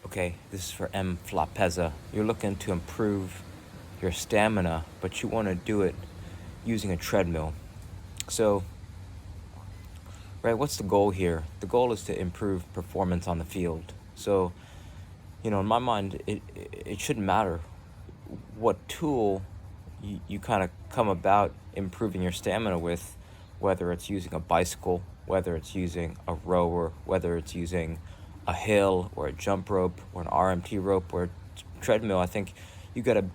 Okay, this is for M. Flopeza. You're looking to improve your stamina, but you want to do it using a treadmill. So, right, what's the goal here? The goal is to improve performance on the field. So, in my mind, it shouldn't matter what tool you kind of come about improving your stamina with, whether it's using a bicycle, whether it's using a rower, whether it's using a hill or a jump rope or an RMT rope or a treadmill. I think you gotta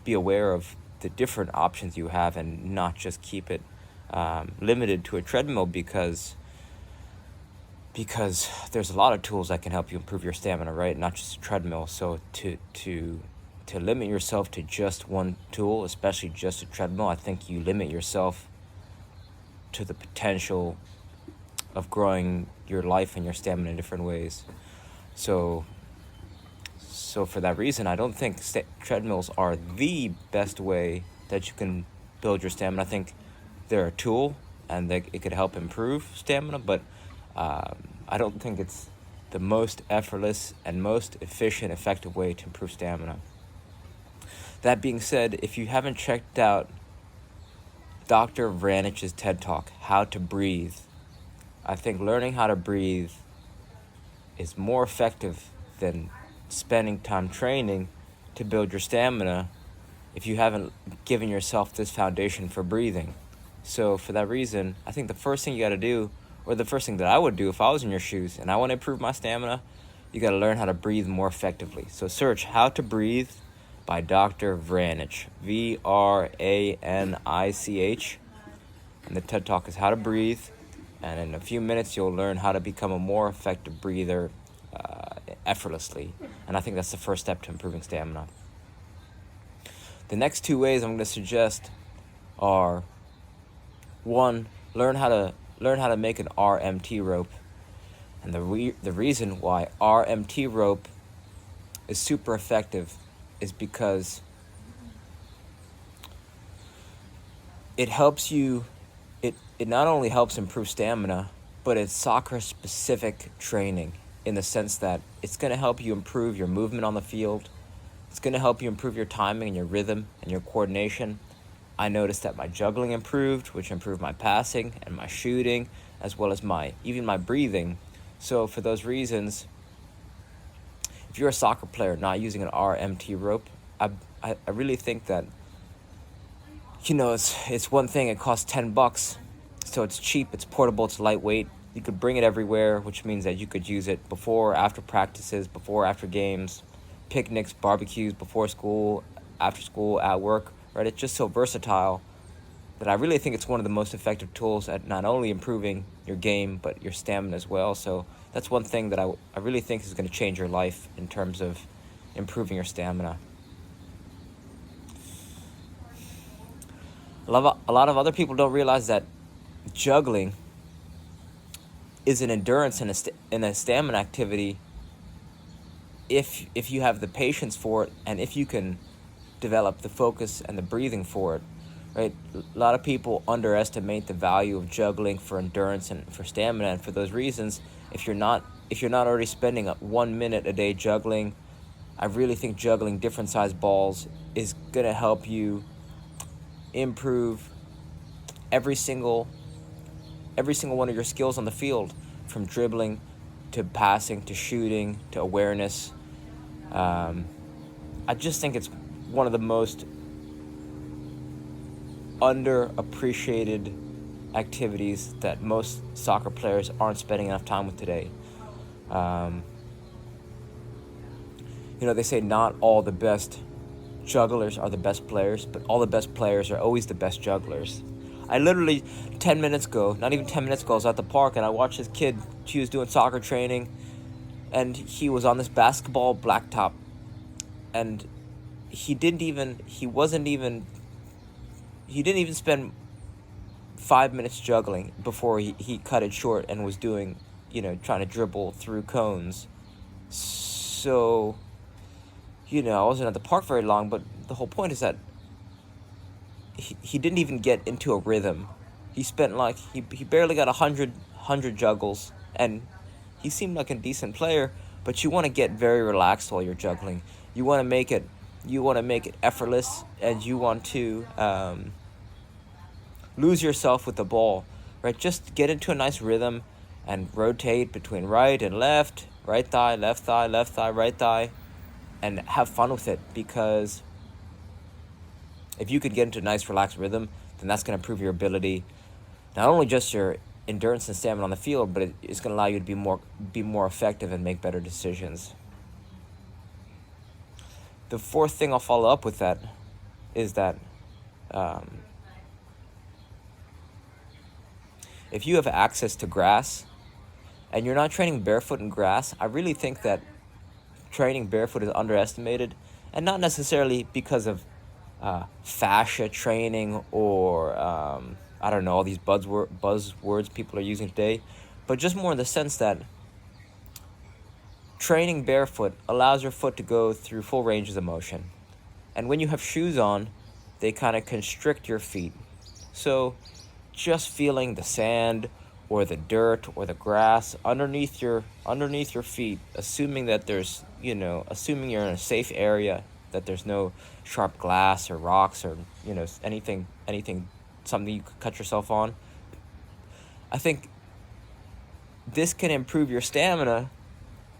be aware of the different options you have and not just keep it limited to a treadmill because there's a lot of tools that can help you improve your stamina, right? Not just a treadmill. So to limit yourself to just one tool, especially just a treadmill, I think you limit yourself to the potential of growing your life and your stamina in different ways. So for that reason, I don't think treadmills are the best way that you can build your stamina. I think they're a tool and it could help improve stamina, but I don't think it's the most effortless and most efficient, effective way to improve stamina. That being said, if you haven't checked out Dr. Vranich's TED Talk, How to Breathe, I think learning how to breathe is more effective than spending time training to build your stamina if you haven't given yourself this foundation for breathing. So for that reason, I think the first thing you got to do, or the first thing that I would do if I was in your shoes and I want to improve my stamina, you got to learn how to breathe more effectively. So search How to Breathe by Dr. Vranich, Vranich, and the TED Talk is How to Breathe. And in a few minutes, you'll learn how to become a more effective breather effortlessly. And I think that's the first step to improving stamina. The next two ways I'm going to suggest are, one, learn how to make an RMT rope. And the reason why RMT rope is super effective is because it helps you. It not only helps improve stamina, but it's soccer-specific training in the sense that it's going to help you improve your movement on the field. It's going to help you improve your timing and your rhythm and your coordination. I noticed that my juggling improved, which improved my passing and my shooting, as well as even my breathing. So for those reasons, if you're a soccer player not using an RMT rope, I really think that, it's one thing. It costs $10. So it's cheap, it's portable, it's lightweight. You could bring it everywhere, which means that you could use it before, after practices, before, after games, picnics, barbecues, before school, after school, at work, right? It's just so versatile that I really think it's one of the most effective tools at not only improving your game, but your stamina as well. So that's one thing that I really think is going to change your life in terms of improving your stamina. A lot of other people don't realize that juggling is an endurance and a stamina activity if you have the patience for it and if you can develop the focus and the breathing for it, right? A lot of people underestimate the value of juggling for endurance and for stamina, and for those reasons, if you're not already spending 1 minute a day juggling, I really think juggling different size balls is gonna help you improve every single one of your skills on the field, from dribbling to passing to shooting to awareness. I just think it's one of the most underappreciated activities that most soccer players aren't spending enough time with today. They say not all the best jugglers are the best players, but all the best players are always the best jugglers. I literally, 10 minutes ago, not even 10 minutes ago, I was at the park and I watched this kid. She was doing soccer training and he was on this basketball blacktop, and he didn't even spend 5 minutes juggling before he cut it short and was doing, trying to dribble through cones. So, I wasn't at the park very long, but the whole point is that he didn't even get into a rhythm. He spent he barely got 100 juggles, and he seemed like a decent player, but you want to get very relaxed while you're juggling. You want to make it effortless, and you want to lose yourself with the ball, right? Just get into a nice rhythm and rotate between right and left, right thigh, left thigh, left thigh, right thigh, and have fun with it. Because if you could get into a nice relaxed rhythm, then that's going to improve your ability, not only just your endurance and stamina on the field, but it's going to allow you to be more effective and make better decisions. The fourth thing I'll follow up with that is that if you have access to grass and you're not training barefoot in grass, I really think that training barefoot is underestimated, and not necessarily because of fascia training or I don't know, all these buzzwords people are using today, but just more in the sense that training barefoot allows your foot to go through full ranges of motion. And when you have shoes on, they kind of constrict your feet. So just feeling the sand or the dirt or the grass underneath your feet, assuming that there's, assuming you're in a safe area, that there's no sharp glass or rocks or, anything, something you could cut yourself on. I think this can improve your stamina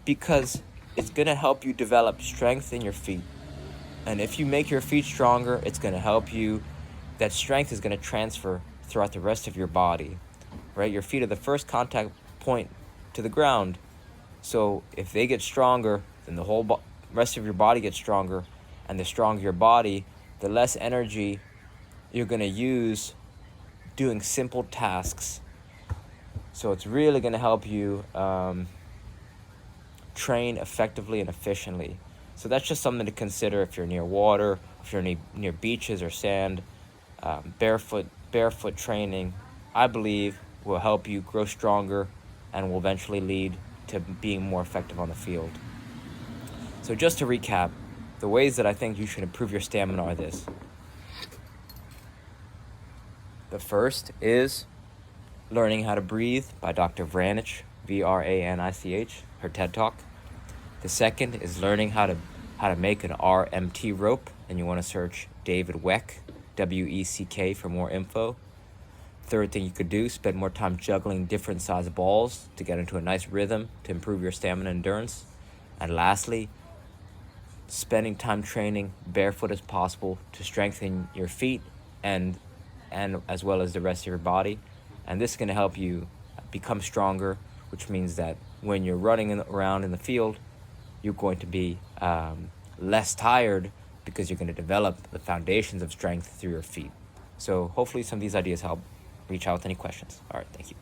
because it's going to help you develop strength in your feet. And if you make your feet stronger, it's going to help you. That strength is going to transfer throughout the rest of your body, right? Your feet are the first contact point to the ground. So if they get stronger, then the whole rest of your body gets stronger. And the stronger your body, the less energy you're going to use doing simple tasks. So it's really going to help you train effectively and efficiently. So that's just something to consider if you're near water, if you're near beaches or sand. Barefoot training, I believe, will help you grow stronger and will eventually lead to being more effective on the field. So just to recap, the ways that I think you should improve your stamina are this. The first is Learning How to Breathe by Dr. Vranich, Vranich, her TED Talk. The second is learning how to make an RMT rope, and you want to search David Weck, W-E-C-K, for more info. Third thing you could do, spend more time juggling different size balls to get into a nice rhythm to improve your stamina and endurance. And lastly, spending time training barefoot as possible to strengthen your feet and as well as the rest of your body. And this is going to help you become stronger, which means that when you're running around in the field, you're going to be less tired because you're going to develop the foundations of strength through your feet. So hopefully some of these ideas help. Reach out with any questions. All right, thank you.